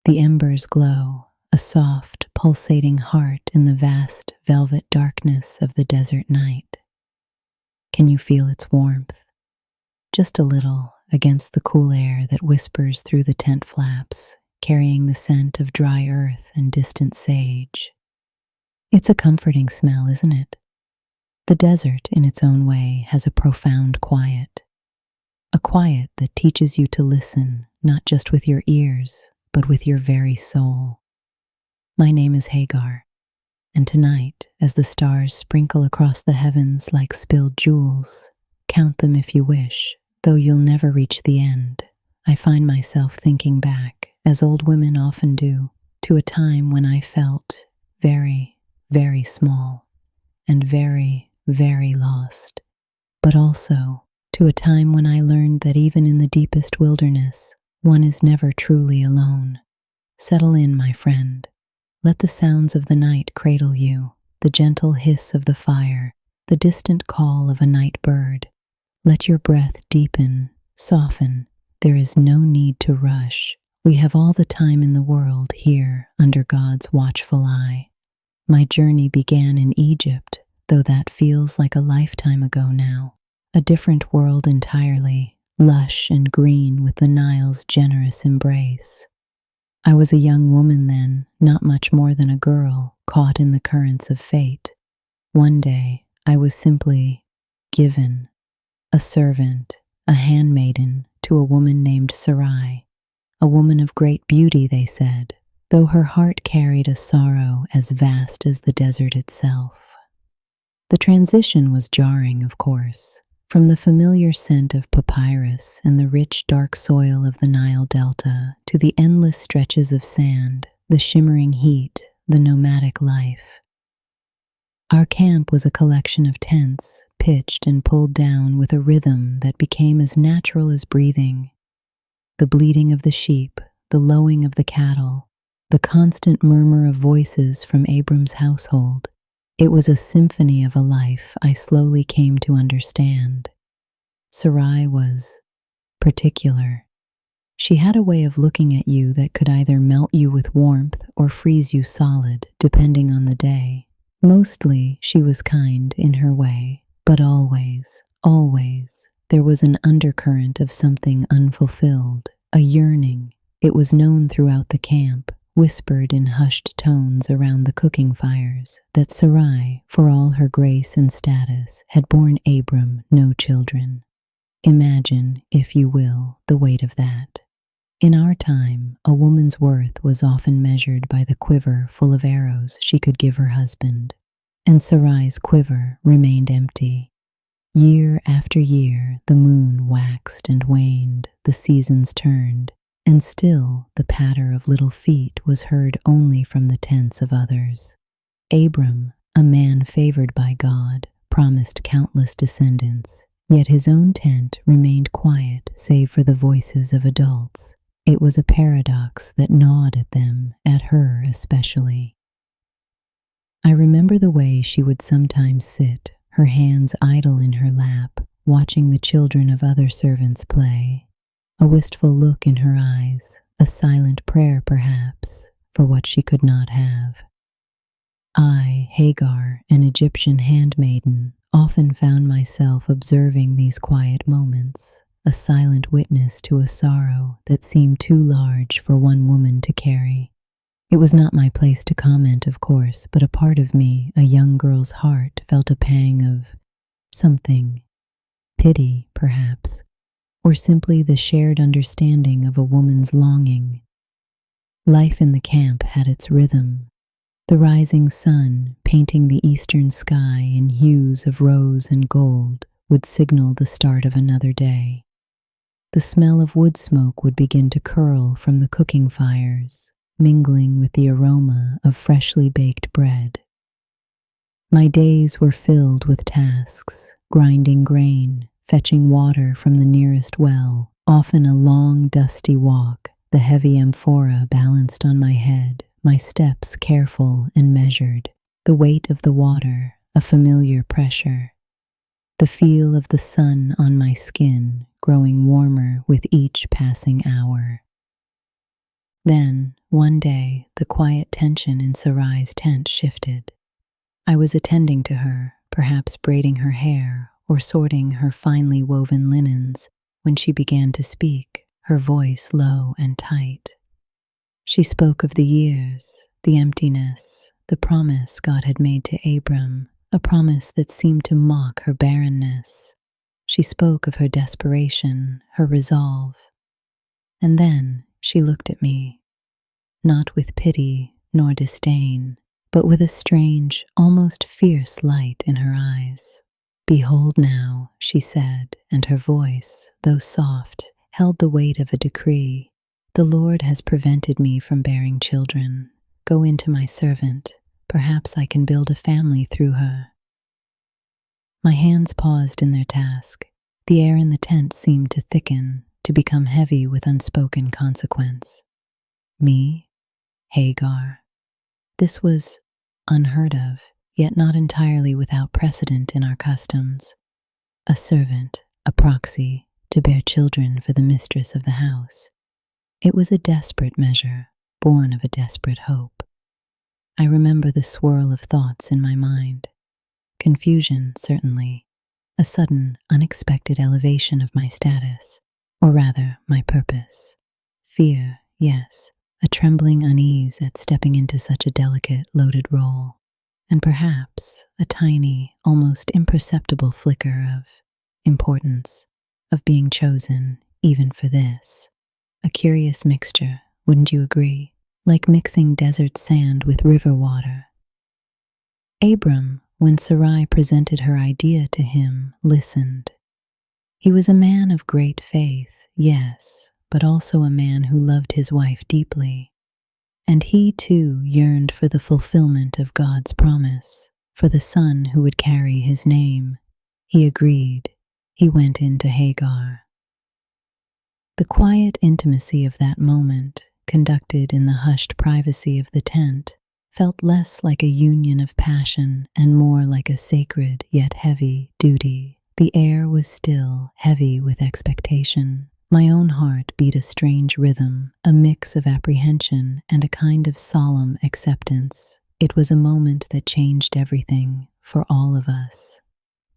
The embers glow, a soft, pulsating heart in the vast velvet darkness of the desert night. Can you feel its warmth? Just a little against the cool air that whispers through the tent flaps, carrying the scent of dry earth and distant sage. It's a comforting smell, isn't it? The desert, in its own way, has a profound quiet. A quiet that teaches you to listen, not just with your ears, but with your very soul. My name is Hagar, and tonight, as the stars sprinkle across the heavens like spilled jewels, count them if you wish, though you'll never reach the end. I find myself thinking back, as old women often do, to a time when I felt very, very small and very, very lost, but also to a time when I learned that even in the deepest wilderness, one is never truly alone. Settle in, my friend. Let the sounds of the night cradle you, the gentle hiss of the fire, the distant call of a night bird. Let your breath deepen, soften. There is no need to rush. We have all the time in the world here under God's watchful eye. My journey began in Egypt, though that feels like a lifetime ago now. A different world entirely, lush and green with the Nile's generous embrace. I was a young woman then, not much more than a girl, caught in the currents of fate. One day, I was simply given, a servant, a handmaiden, to a woman named Sarai, a woman of great beauty, they said, though her heart carried a sorrow as vast as the desert itself. The transition was jarring, of course. From the familiar scent of papyrus and the rich, dark soil of the Nile Delta to the endless stretches of sand, the shimmering heat, the nomadic life. Our camp was a collection of tents, pitched and pulled down with a rhythm that became as natural as breathing. The bleating of the sheep, the lowing of the cattle, the constant murmur of voices from Abram's household. It was a symphony of a life I slowly came to understand. Sarai was particular. She had a way of looking at you that could either melt you with warmth or freeze you solid, depending on the day. Mostly, she was kind in her way, but always, always, there was an undercurrent of something unfulfilled, a yearning. It was known throughout the camp, whispered in hushed tones around the cooking fires, that Sarai, for all her grace and status, had borne Abram no children. Imagine, if you will, the weight of that. In our time, a woman's worth was often measured by the quiver full of arrows she could give her husband, and Sarai's quiver remained empty. Year after year, the moon waxed and waned, the seasons turned, and still the patter of little feet was heard only from the tents of others. Abram, a man favored by God, promised countless descendants, yet his own tent remained quiet save for the voices of adults. It was a paradox that gnawed at them, at her especially. I remember the way she would sometimes sit, her hands idle in her lap, watching the children of other servants play. A wistful look in her eyes, a silent prayer perhaps, for what she could not have. I, Hagar, an Egyptian handmaiden, often found myself observing these quiet moments, a silent witness to a sorrow that seemed too large for one woman to carry. It was not my place to comment, of course, but a part of me, a young girl's heart, felt a pang of something, pity, perhaps, or simply the shared understanding of a woman's longing. Life in the camp had its rhythm. The rising sun, painting the eastern sky in hues of rose and gold, would signal the start of another day. The smell of wood smoke would begin to curl from the cooking fires, mingling with the aroma of freshly baked bread. My days were filled with tasks, grinding grain, fetching water from the nearest well, often a long, dusty walk, the heavy amphora balanced on my head, my steps careful and measured, the weight of the water, a familiar pressure, the feel of the sun on my skin growing warmer with each passing hour. Then, one day, the quiet tension in Sarai's tent shifted. I was attending to her, perhaps braiding her hair or sorting her finely woven linens, when she began to speak, her voice low and tight. She spoke of the years, the emptiness, the promise God had made to Abram, a promise that seemed to mock her barrenness. She spoke of her desperation, her resolve. And then she looked at me, not with pity nor disdain, but with a strange, almost fierce light in her eyes. "Behold now," she said, and her voice, though soft, held the weight of a decree. "The Lord has prevented me from bearing children. Go into my servant. Perhaps I can build a family through her." My hands paused in their task. The air in the tent seemed to thicken, to become heavy with unspoken consequence. Me? Hagar? This was unheard of, yet not entirely without precedent in our customs. A servant, a proxy, to bear children for the mistress of the house. It was a desperate measure, born of a desperate hope. I remember the swirl of thoughts in my mind. Confusion, certainly. A sudden, unexpected elevation of my status, or rather, my purpose. Fear, yes, a trembling unease at stepping into such a delicate, loaded role. And perhaps a tiny, almost imperceptible flicker of importance, of being chosen, even for this. A curious mixture, wouldn't you agree? Like mixing desert sand with river water. Abram, when Sarai presented her idea to him, listened. He was a man of great faith, yes, but also a man who loved his wife deeply. And he too yearned for the fulfillment of God's promise, for the son who would carry his name. He agreed. He went into Hagar. The quiet intimacy of that moment, conducted in the hushed privacy of the tent, felt less like a union of passion and more like a sacred yet heavy duty. The air was still, heavy with expectation. My own heart beat a strange rhythm, a mix of apprehension and a kind of solemn acceptance. It was a moment that changed everything for all of us.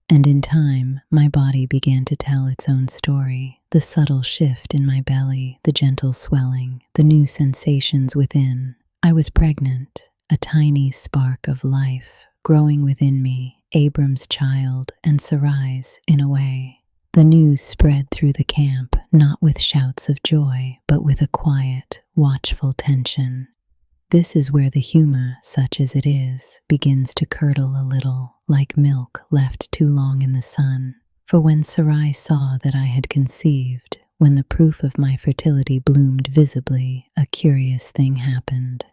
And in time, my body began to tell its own story. The subtle shift in my belly, the gentle swelling, the new sensations within. I was pregnant, a tiny spark of life growing within me, Abram's child and Sarai's in a way. The news spread through the camp, not with shouts of joy, but with a quiet, watchful tension. This is where the humor, such as it is, begins to curdle a little, like milk left too long in the sun. For when Sarai saw that I had conceived, when the proof of my fertility bloomed visibly, a curious thing happened.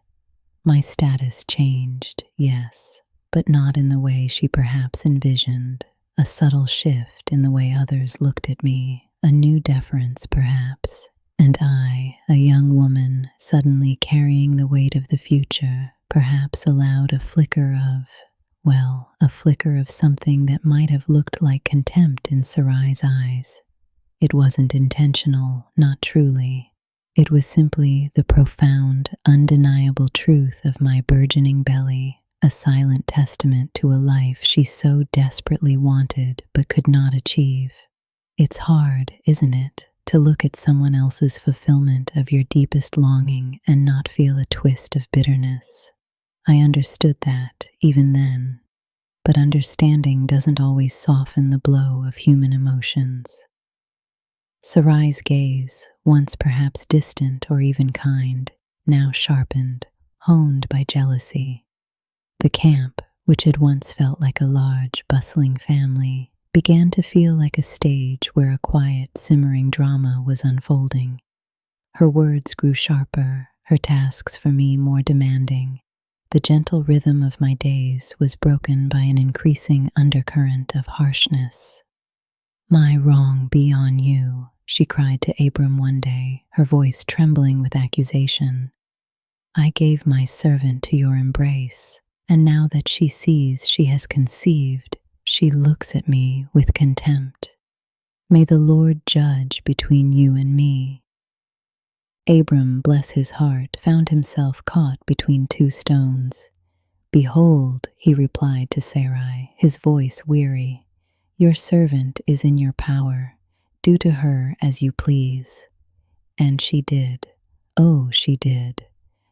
My status changed, yes, but not in the way she perhaps envisioned. A subtle shift in the way others looked at me, a new deference perhaps. And I, a young woman, suddenly carrying the weight of the future, perhaps allowed a flicker of, a flicker of something that might have looked like contempt in Sarai's eyes. It wasn't intentional, not truly. It was simply the profound, undeniable truth of my burgeoning belly, a silent testament to a life she so desperately wanted but could not achieve. It's hard, isn't it, to look at someone else's fulfillment of your deepest longing and not feel a twist of bitterness. I understood that, even then, but understanding doesn't always soften the blow of human emotions. Sarai's gaze, once perhaps distant or even kind, now sharpened, honed by jealousy. The camp, which had once felt like a large, bustling family, began to feel like a stage where a quiet, simmering drama was unfolding. Her words grew sharper, her tasks for me more demanding. The gentle rhythm of my days was broken by an increasing undercurrent of harshness. "My wrong be on you," she cried to Abram one day, her voice trembling with accusation. "I gave my servant to your embrace, and now that she sees she has conceived, she looks at me with contempt. May the Lord judge between you and me." Abram, bless his heart, found himself caught between two stones. Behold, he replied to Sarai, his voice weary, your servant is in your power. Do to her as you please. And she did. Oh, she did.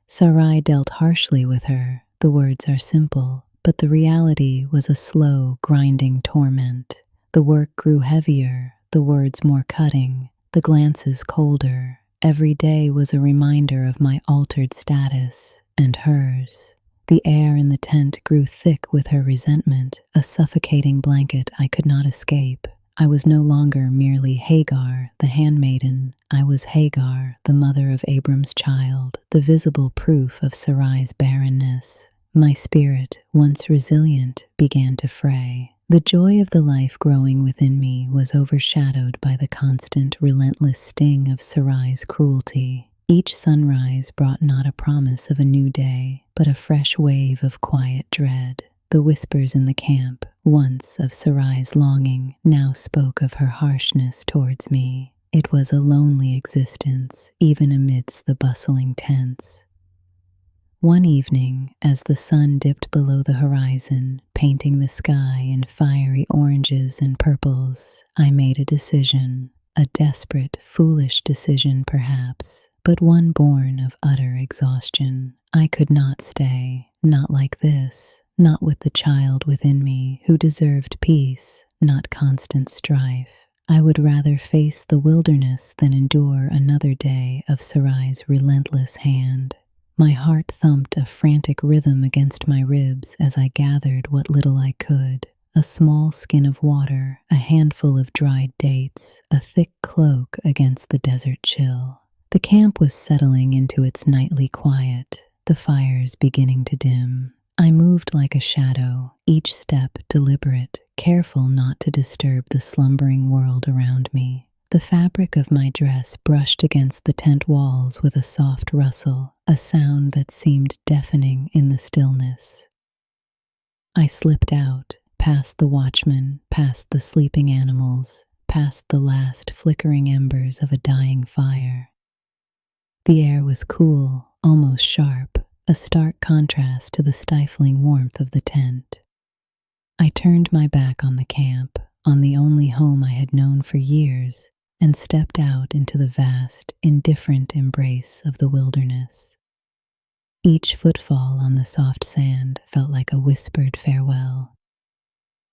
Sarai dealt harshly with her. The words are simple, but the reality was a slow, grinding torment. The work grew heavier, the words more cutting, the glances colder. Every day was a reminder of my altered status and hers. The air in the tent grew thick with her resentment, a suffocating blanket I could not escape. I was no longer merely Hagar, the handmaiden. I was Hagar, the mother of Abram's child, the visible proof of Sarai's barrenness. My spirit, once resilient, began to fray. The joy of the life growing within me was overshadowed by the constant, relentless sting of Sarai's cruelty. Each sunrise brought not a promise of a new day, but a fresh wave of quiet dread. The whispers in the camp, once of Sarai's longing, now spoke of her harshness towards me. It was a lonely existence, even amidst the bustling tents. One evening, as the sun dipped below the horizon, painting the sky in fiery oranges and purples, I made a decision. A desperate, foolish decision perhaps, but one born of utter exhaustion. I could not stay, not like this, not with the child within me who deserved peace, not constant strife. I would rather face the wilderness than endure another day of Sarai's relentless hand. My heart thumped a frantic rhythm against my ribs as I gathered what little I could. A small skin of water, a handful of dried dates, a thick cloak against the desert chill. The camp was settling into its nightly quiet, the fires beginning to dim. I moved like a shadow, each step deliberate, careful not to disturb the slumbering world around me. The fabric of my dress brushed against the tent walls with a soft rustle, a sound that seemed deafening in the stillness. I slipped out, past the watchman, past the sleeping animals, past the last flickering embers of a dying fire. The air was cool, almost sharp, a stark contrast to the stifling warmth of the tent. I turned my back on the camp, on the only home I had known for years, and stepped out into the vast, indifferent embrace of the wilderness. Each footfall on the soft sand felt like a whispered farewell.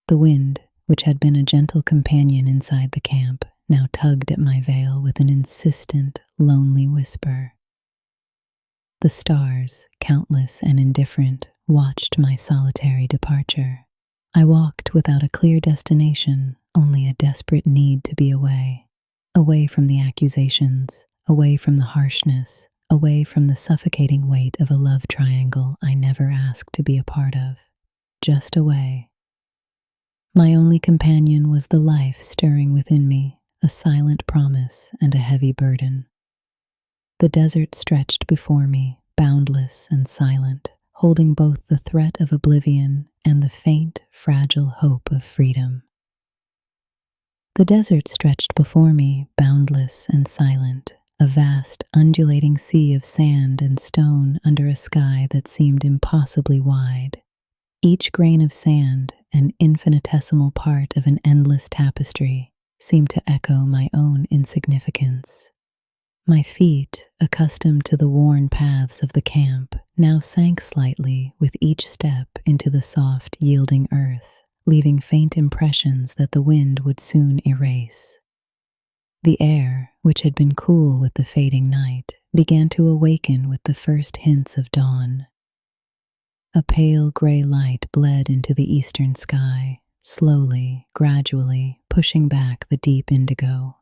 The wind, which had been a gentle companion inside the camp, now tugged at my veil with an insistent, lonely whisper. The stars, countless and indifferent, watched my solitary departure. I walked without a clear destination, only a desperate need to be away. Away from the accusations, away from the harshness, away from the suffocating weight of a love triangle I never asked to be a part of. Just away. My only companion was the life stirring within me, a silent promise and a heavy burden. The desert stretched before me, boundless and silent, holding both the threat of oblivion and the faint, fragile hope of freedom. The desert stretched before me, boundless and silent, a vast, undulating sea of sand and stone under a sky that seemed impossibly wide. Each grain of sand, an infinitesimal part of an endless tapestry, seemed to echo my own insignificance. My feet, accustomed to the worn paths of the camp, now sank slightly with each step into the soft, yielding earth, leaving faint impressions that the wind would soon erase. The air, which had been cool with the fading night, began to awaken with the first hints of dawn. A pale gray light bled into the eastern sky, slowly, gradually, pushing back the deep indigo.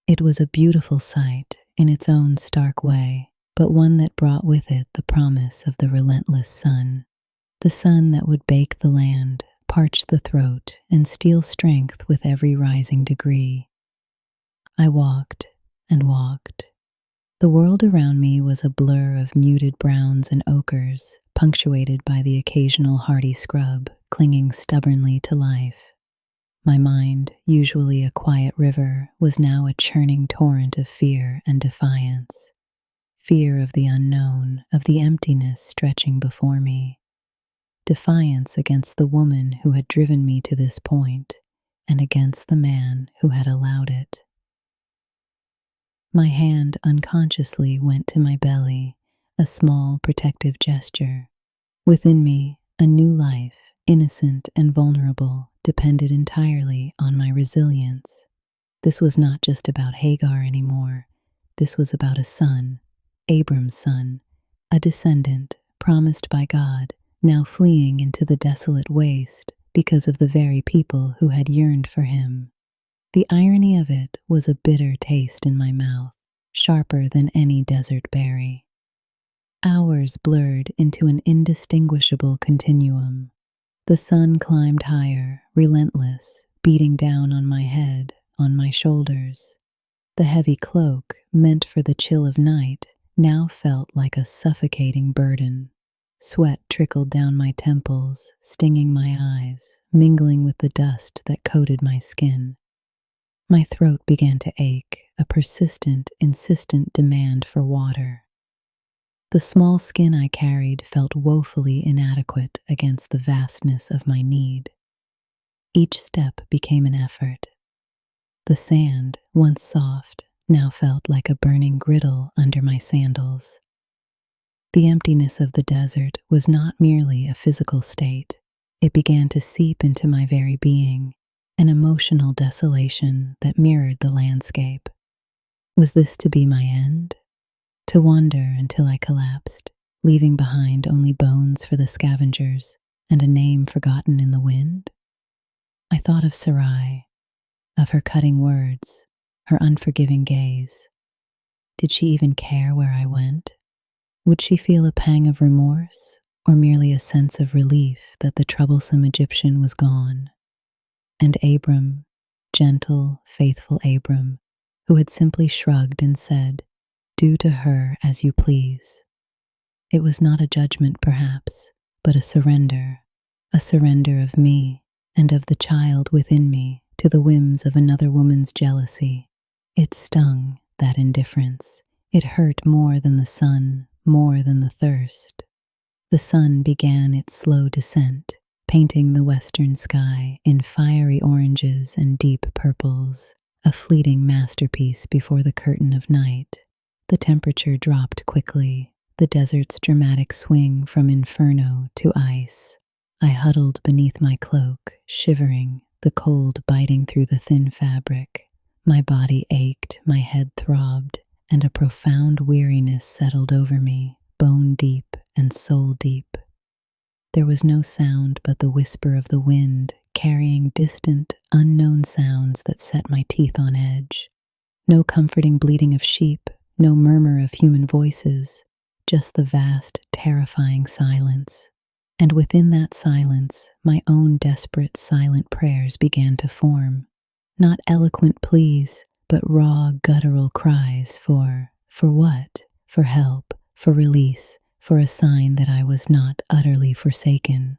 It was a beautiful sight in its own stark way, but one that brought with it the promise of the relentless sun, the sun that would bake the land, parch the throat, and steal strength with every rising degree. I walked and walked. The world around me was a blur of muted browns and ochres, punctuated by the occasional hardy scrub clinging stubbornly to life. My mind, usually a quiet river, was now a churning torrent of fear and defiance. Fear of the unknown, of the emptiness stretching before me. Defiance against the woman who had driven me to this point, and against the man who had allowed it. My hand unconsciously went to my belly, a small protective gesture. Within me, a new life, innocent and vulnerable, depended entirely on my resilience. This was not just about Hagar anymore. This was about a son, Abram's son, a descendant promised by God, now fleeing into the desolate waste because of the very people who had yearned for him. The irony of it was a bitter taste in my mouth, sharper than any desert berry. Hours blurred into an indistinguishable continuum. The sun climbed higher, relentless, beating down on my head, on my shoulders. The heavy cloak, meant for the chill of night, now felt like a suffocating burden. Sweat trickled down my temples, stinging my eyes, mingling with the dust that coated my skin. My throat began to ache, a persistent, insistent demand for water. The small skin I carried felt woefully inadequate against the vastness of my need. Each step became an effort. The sand, once soft, now felt like a burning griddle under my sandals. The emptiness of the desert was not merely a physical state. It began to seep into my very being, an emotional desolation that mirrored the landscape. Was this to be my end? To wander until I collapsed, leaving behind only bones for the scavengers and a name forgotten in the wind? I thought of Sarai, of her cutting words, her unforgiving gaze. Did she even care where I went? Would she feel a pang of remorse, or merely a sense of relief that the troublesome Egyptian was gone? And Abram, gentle, faithful Abram, who had simply shrugged and said, "Do to her as you please." It was not a judgment, perhaps, but a surrender of me and of the child within me to the whims of another woman's jealousy. It stung, that indifference. It hurt more than the sun, more than the thirst. The sun began its slow descent, painting the western sky in fiery oranges and deep purples, a fleeting masterpiece before the curtain of night. The temperature dropped quickly, the desert's dramatic swing from inferno to ice. I huddled beneath my cloak, shivering, the cold biting through the thin fabric. My body ached, my head throbbed, and a profound weariness settled over me, bone deep and soul deep. There was no sound but the whisper of the wind, carrying distant, unknown sounds that set my teeth on edge. No comforting bleating of sheep, no murmur of human voices, just the vast, terrifying silence. And within that silence, my own desperate, silent prayers began to form. Not eloquent pleas, but raw, guttural cries for what? For help, for release, for a sign that I was not utterly forsaken.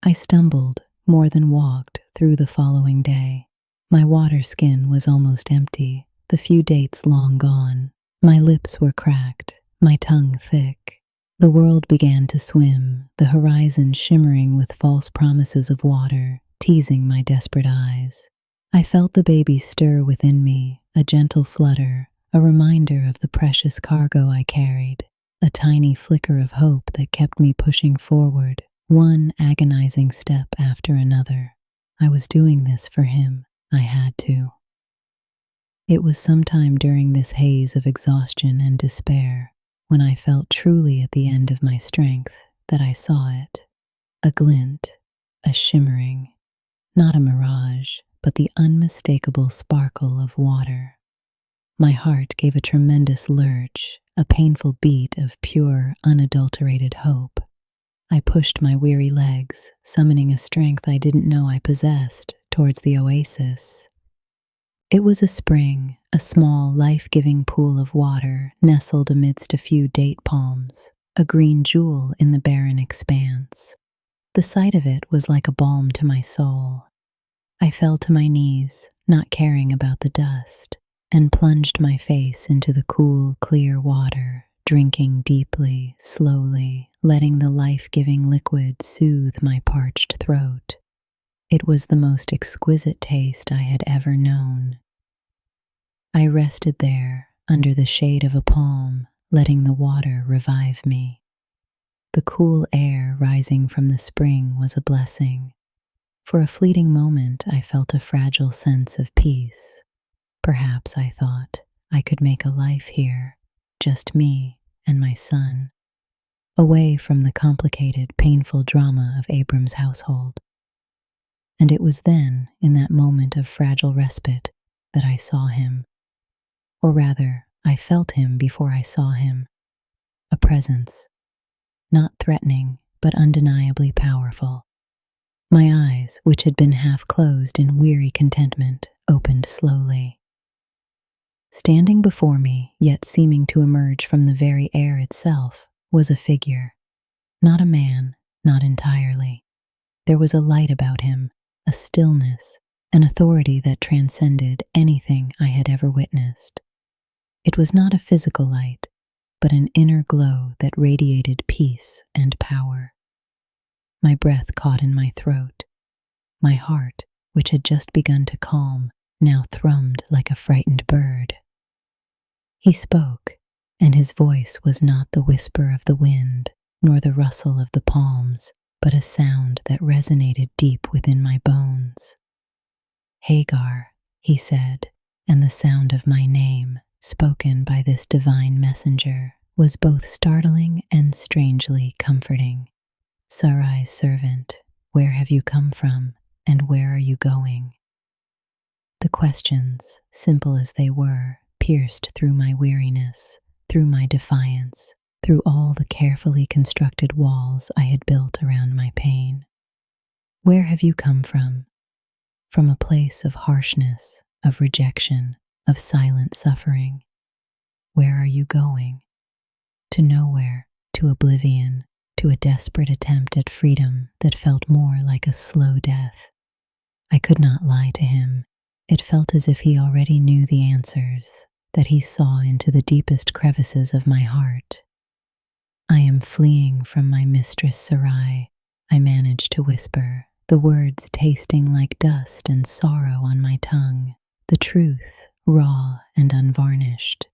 I stumbled, more than walked, through the following day. My water skin was almost empty, the few dates long gone. My lips were cracked, my tongue thick. The world began to swim, the horizon shimmering with false promises of water, teasing my desperate eyes. I felt the baby stir within me, a gentle flutter, a reminder of the precious cargo I carried, a tiny flicker of hope that kept me pushing forward, one agonizing step after another. I was doing this for him. I had to. It was sometime during this haze of exhaustion and despair, when I felt truly at the end of my strength, that I saw it. A glint, a shimmering, not a mirage, but the unmistakable sparkle of water. My heart gave a tremendous lurch, a painful beat of pure, unadulterated hope. I pushed my weary legs, summoning a strength I didn't know I possessed, towards the oasis. It was a spring, a small, life-giving pool of water nestled amidst a few date palms, a green jewel in the barren expanse. The sight of it was like a balm to my soul. I fell to my knees, not caring about the dust, and plunged my face into the cool, clear water, drinking deeply, slowly, letting the life-giving liquid soothe my parched throat. It was the most exquisite taste I had ever known. I rested there, under the shade of a palm, letting the water revive me. The cool air rising from the spring was a blessing. For a fleeting moment, I felt a fragile sense of peace. Perhaps, I thought, I could make a life here, just me and my son, away from the complicated, painful drama of Abram's household. And it was then, in that moment of fragile respite, that I saw him. Or rather, I felt him before I saw him. A presence, not threatening, but undeniably powerful. My eyes, which had been half closed in weary contentment, opened slowly. Standing before me, yet seeming to emerge from the very air itself, was a figure. Not a man, not entirely. There was a light about him, a stillness, an authority that transcended anything I had ever witnessed. It was not a physical light, but an inner glow that radiated peace and power. My breath caught in my throat. My heart, which had just begun to calm, now thrummed like a frightened bird. He spoke, and his voice was not the whisper of the wind, nor the rustle of the palms, but a sound that resonated deep within my bones. Hagar, he said, and the sound of my name, spoken by this divine messenger, was both startling and strangely comforting. Sarai's servant, where have you come from, and where are you going? The questions, simple as they were, pierced through my weariness, through my defiance, through all the carefully constructed walls I had built around my pain. Where have you come from? From a place of harshness, of rejection, of silent suffering. Where are you going? To nowhere, to oblivion, to a desperate attempt at freedom that felt more like a slow death. I could not lie to him. It felt as if he already knew the answers, that he saw into the deepest crevices of my heart. I am fleeing from my mistress Sarai, I managed to whisper, the words tasting like dust and sorrow on my tongue, the truth raw and unvarnished.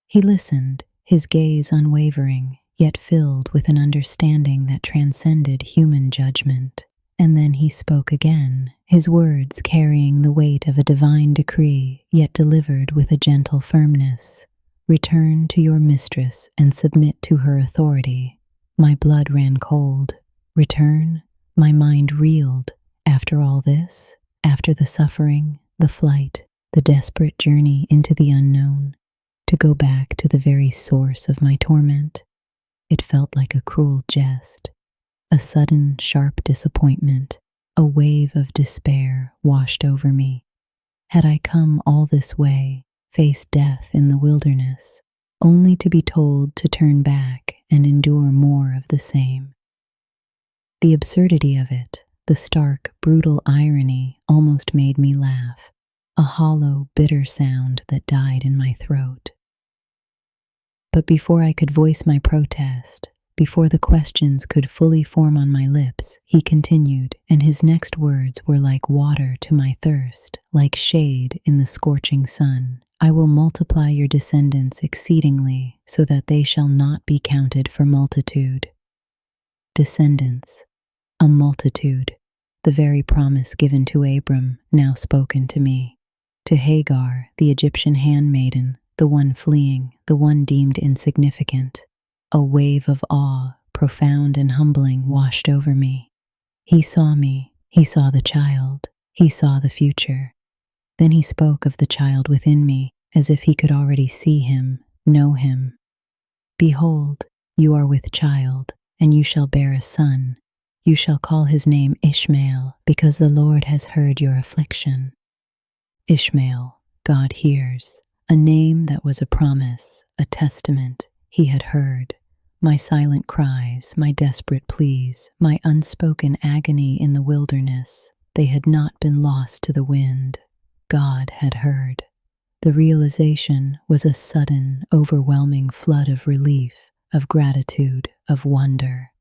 He listened, his gaze unwavering, yet filled with an understanding that transcended human judgment. And then he spoke again, his words carrying the weight of a divine decree, yet delivered with a gentle firmness. Return to your mistress and submit to her authority. My blood ran cold. Return? My mind reeled. After all this, after the suffering, the flight, the desperate journey into the unknown, to go back to the very source of my torment. It felt like a cruel jest. A sudden, sharp disappointment, a wave of despair washed over me. Had I come all this way, faced death in the wilderness, only to be told to turn back and endure more of the same? The absurdity of it, the stark, brutal irony, almost made me laugh, a hollow, bitter sound that died in my throat. But before I could voice my protest, before the questions could fully form on my lips, he continued, and his next words were like water to my thirst, like shade in the scorching sun. I will multiply your descendants exceedingly, so that they shall not be counted for multitude. Descendants, a multitude, the very promise given to Abram, now spoken to me. To Hagar, the Egyptian handmaiden, the one fleeing, the one deemed insignificant. A wave of awe, profound and humbling, washed over me. He saw me, he saw the child, he saw the future. Then he spoke of the child within me, as if he could already see him, know him. Behold, you are with child, and you shall bear a son. You shall call his name Ishmael, because the Lord has heard your affliction. Ishmael, God hears, a name that was a promise, a testament. He had heard my silent cries, my desperate pleas, my unspoken agony in the wilderness. They had not been lost to the wind. God had heard. The realization was a sudden, overwhelming flood of relief, of gratitude, of wonder.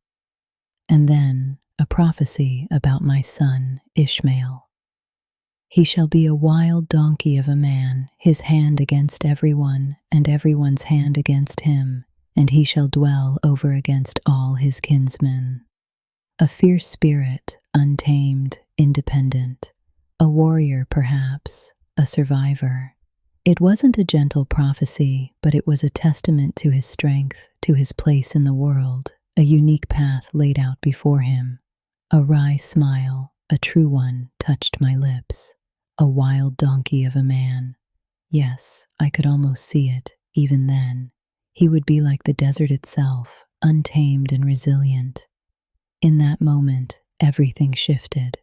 And then a prophecy about my son, Ishmael. He shall be a wild donkey of a man, his hand against everyone, and everyone's hand against him, and he shall dwell over against all his kinsmen. A fierce spirit, untamed, independent, a warrior perhaps, a survivor. It wasn't a gentle prophecy, but it was a testament to his strength, to his place in the world, a unique path laid out before him. A wry smile, a true one, touched my lips. A wild donkey of a man. Yes, I could almost see it, even then. He would be like the desert itself, untamed and resilient. In that moment, everything shifted.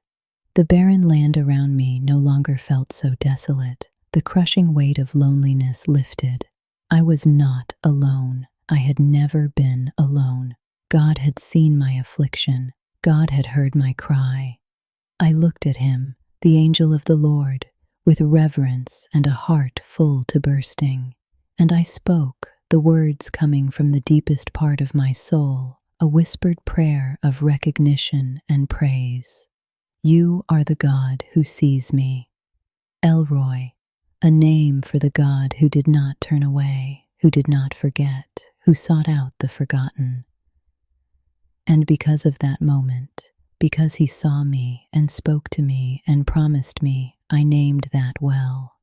The barren land around me no longer felt so desolate. The crushing weight of loneliness lifted. I was not alone. I had never been alone. God had seen my affliction. God had heard my cry. I looked at him, the angel of the Lord, with reverence and a heart full to bursting. And I spoke, the words coming from the deepest part of my soul, a whispered prayer of recognition and praise. You are the God who sees me. El Roi, a name for the God who did not turn away, who did not forget, who sought out the forgotten. And because of that moment, because he saw me and spoke to me and promised me, I named that well.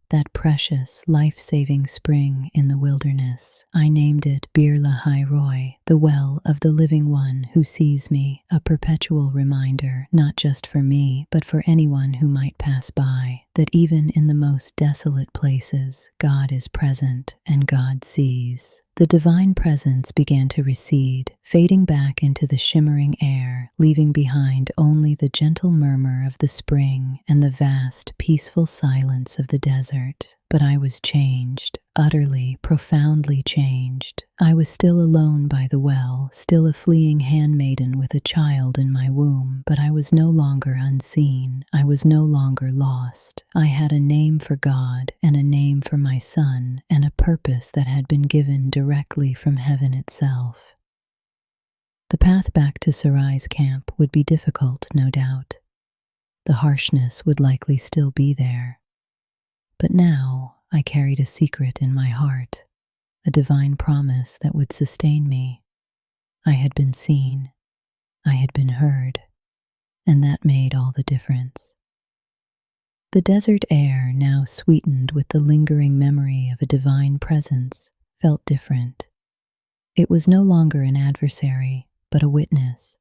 That precious, life-saving spring in the wilderness. I named it Bir Lahai Roi, the well of the living one who sees me, a perpetual reminder, not just for me, but for anyone who might pass by, that even in the most desolate places, God is present and God sees. The divine presence began to recede, fading back into the shimmering air, leaving behind only the gentle murmur of the spring and the vast, peaceful silence of the desert. But I was changed, utterly, profoundly changed. I was still alone by the well, still a fleeing handmaiden with a child in my womb, but I was no longer unseen. I was no longer lost. I had a name for God and a name for my son and a purpose that had been given directly from heaven itself. The path back to Sarai's camp would be difficult, no doubt. The harshness would likely still be there. But now I carried a secret in my heart, a divine promise that would sustain me. I had been seen, I had been heard, and that made all the difference. The desert air, now sweetened with the lingering memory of a divine presence, felt different. It was no longer an adversary, but a witness.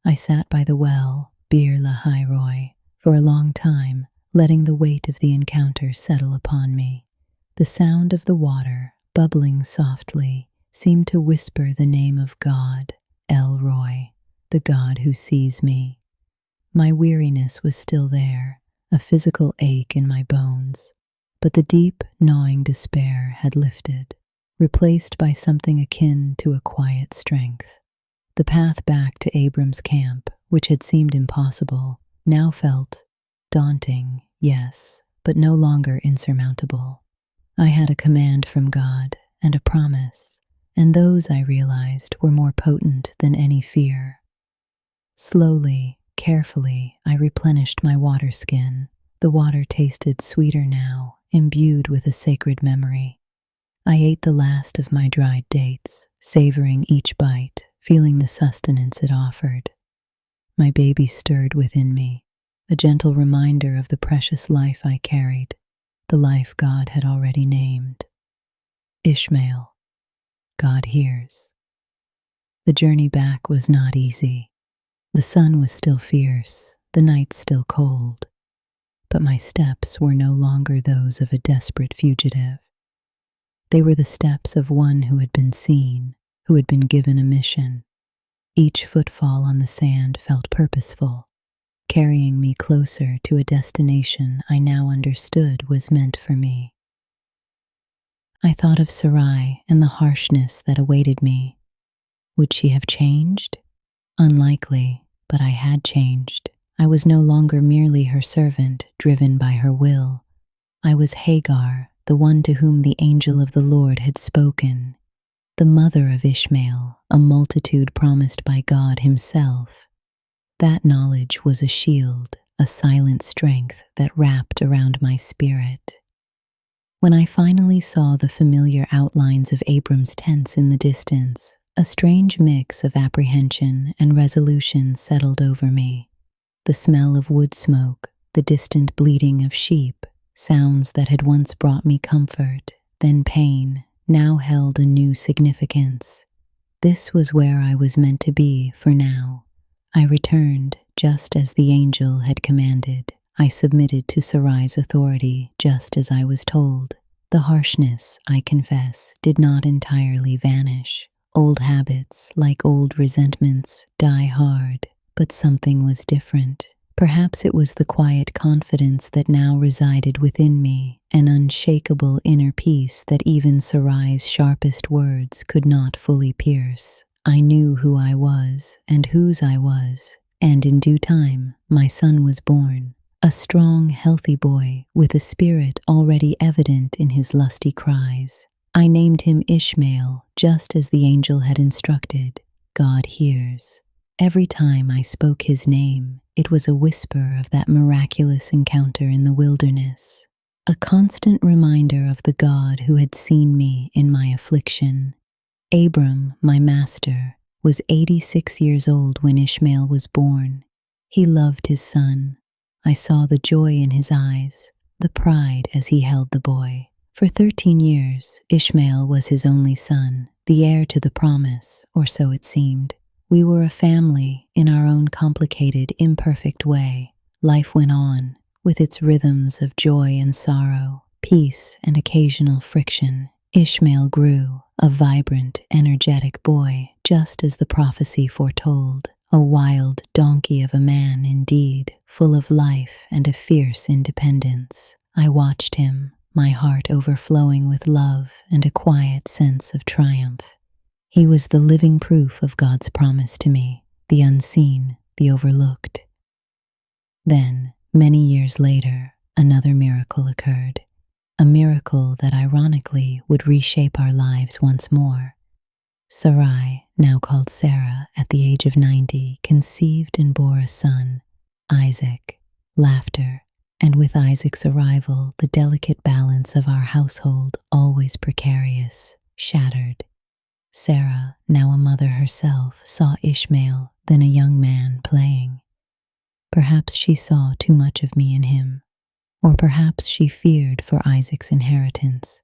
I sat by the well, Bir Lahai Roi, for a long time, letting the weight of the encounter settle upon me. The sound of the water, bubbling softly, seemed to whisper the name of God, El Roi, the God who sees me. My weariness was still there, a physical ache in my bones, but the deep, gnawing despair had lifted, replaced by something akin to a quiet strength. The path back to Abram's camp, which had seemed impossible, now felt daunting, yes, but no longer insurmountable. I had a command from God and a promise, and those, I realized, were more potent than any fear. Slowly, carefully, I replenished my water skin. The water tasted sweeter now, imbued with a sacred memory. I ate the last of my dried dates, savoring each bite, feeling the sustenance it offered. My baby stirred within me, a gentle reminder of the precious life I carried, the life God had already named. Ishmael, God hears. The journey back was not easy. The sun was still fierce, the night still cold, but my steps were no longer those of a desperate fugitive. They were the steps of one who had been seen, who had been given a mission. Each footfall on the sand felt purposeful, carrying me closer to a destination I now understood was meant for me. I thought of Sarai and the harshness that awaited me. Would she have changed? Unlikely, but I had changed. I was no longer merely her servant, driven by her will. I was Hagar, the one to whom the angel of the Lord had spoken, the mother of Ishmael, a multitude promised by God himself. That knowledge was a shield, a silent strength that wrapped around my spirit. When I finally saw the familiar outlines of Abram's tents in the distance, a strange mix of apprehension and resolution settled over me. The smell of wood smoke, the distant bleating of sheep, sounds that had once brought me comfort, then pain, now held a new significance. This was where I was meant to be for now. I returned just as the angel had commanded. I submitted to Sarai's authority just as I was told. The harshness, I confess, did not entirely vanish. Old habits, like old resentments, die hard, but something was different. Perhaps it was the quiet confidence that now resided within me, an unshakable inner peace that even Sarai's sharpest words could not fully pierce. I knew who I was and whose I was, and in due time, my son was born. A strong, healthy boy with a spirit already evident in his lusty cries. I named him Ishmael, just as the angel had instructed. God hears. Every time I spoke his name, it was a whisper of that miraculous encounter in the wilderness, a constant reminder of the God who had seen me in my affliction. Abram, my master, was 86 years old when Ishmael was born. He loved his son. I saw the joy in his eyes, the pride as he held the boy. For 13 years, Ishmael was his only son, the heir to the promise, or so it seemed. We were a family in our own complicated, imperfect way. Life went on, with its rhythms of joy and sorrow, peace and occasional friction. Ishmael grew, a vibrant, energetic boy, just as the prophecy foretold. A wild donkey of a man indeed, full of life and a fierce independence. I watched him, my heart overflowing with love and a quiet sense of triumph. He was the living proof of God's promise to me, the unseen, the overlooked. Then, many years later, another miracle occurred, a miracle that ironically would reshape our lives once more. Sarai, now called Sarah, at the age of 90, conceived and bore a son, Isaac. Laughter, and with Isaac's arrival, the delicate balance of our household, always precarious, shattered. Sarah, now a mother herself, saw Ishmael, then a young man, playing. Perhaps she saw too much of me in him, or perhaps she feared for Isaac's inheritance.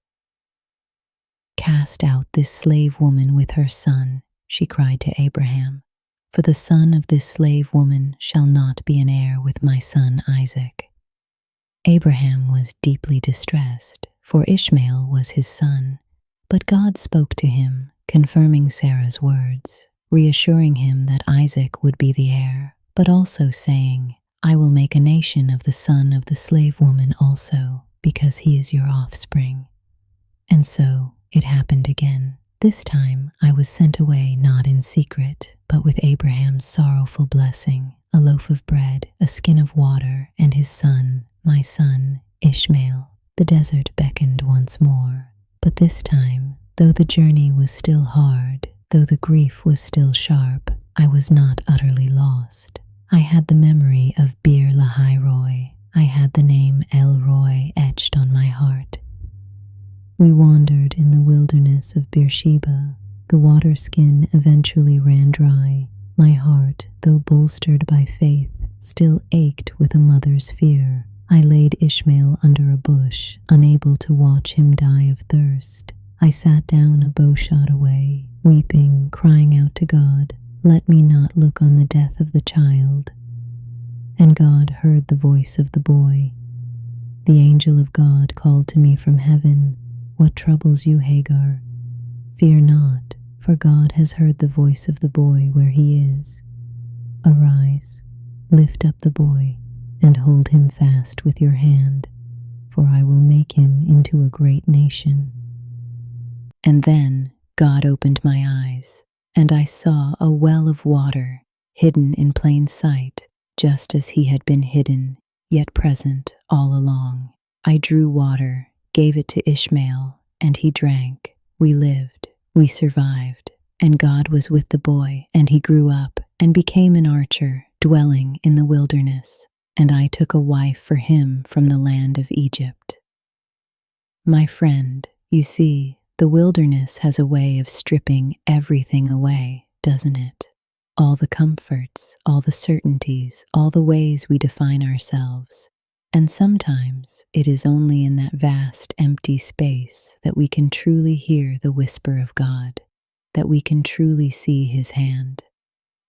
"Cast out this slave woman with her son," she cried to Abraham, "for the son of this slave woman shall not be an heir with my son Isaac." Abraham was deeply distressed, for Ishmael was his son, but God spoke to him, confirming Sarah's words, reassuring him that Isaac would be the heir, but also saying, "I will make a nation of the son of the slave woman also, because he is your offspring." And so it happened again. This time I was sent away not in secret, but with Abraham's sorrowful blessing, a loaf of bread, a skin of water, and his son, my son, Ishmael. The desert beckoned once more, but this time, though the journey was still hard, though the grief was still sharp, I was not utterly lost. I had the memory of Bir Lahai Roy. I had the name El Roy etched on my heart. We wandered in the wilderness of Beersheba. The water skin eventually ran dry. My heart, though bolstered by faith, still ached with a mother's fear. I laid Ishmael under a bush, unable to watch him die of thirst. I sat down a bowshot away, weeping, crying out to God, "Let me not look on the death of the child." And God heard the voice of the boy. The angel of God called to me from heaven, "What troubles you, Hagar? Fear not, for God has heard the voice of the boy where he is. Arise, lift up the boy, and hold him fast with your hand, for I will make him into a great nation." And then God opened my eyes, and I saw a well of water hidden in plain sight, just as he had been hidden, yet present all along. I drew water, gave it to Ishmael, and he drank. We lived, we survived, and God was with the boy, and he grew up and became an archer, dwelling in the wilderness, and I took a wife for him from the land of Egypt. My friend, you see, the wilderness has a way of stripping everything away, doesn't it? All the comforts, all the certainties, all the ways we define ourselves. And sometimes it is only in that vast, empty space that we can truly hear the whisper of God, that we can truly see his hand.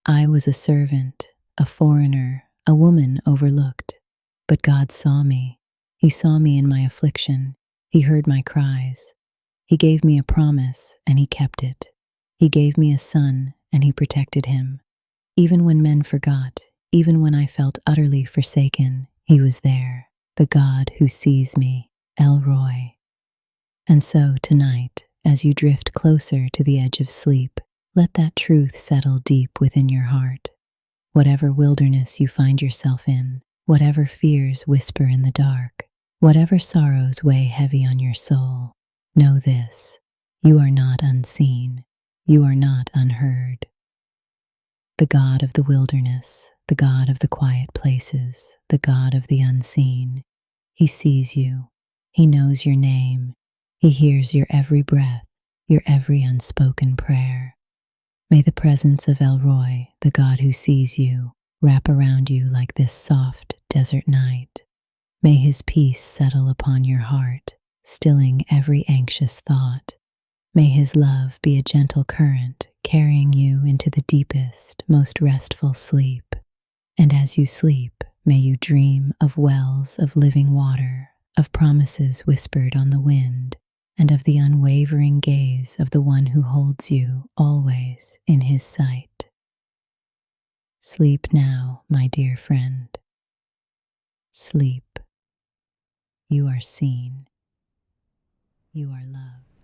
I was a servant, a foreigner, a woman overlooked. But God saw me. He saw me in my affliction. He heard my cries. He gave me a promise, and he kept it. He gave me a son, and he protected him. Even when men forgot, even when I felt utterly forsaken, he was there, the God who sees me, El Roy. And so tonight, as you drift closer to the edge of sleep, let that truth settle deep within your heart. Whatever wilderness you find yourself in, whatever fears whisper in the dark, whatever sorrows weigh heavy on your soul, know this: you are not unseen, you are not unheard. The God of the wilderness, the God of the quiet places, the God of the unseen, he sees you, he knows your name, he hears your every breath, your every unspoken prayer. May the presence of El Roy, the God who sees you, wrap around you like this soft desert night. May his peace settle upon your heart, stilling every anxious thought. May his love be a gentle current, carrying you into the deepest, most restful sleep. And as you sleep, may you dream of wells of living water, of promises whispered on the wind, and of the unwavering gaze of the one who holds you always in his sight. Sleep now, my dear friend. Sleep. You are seen. You are loved.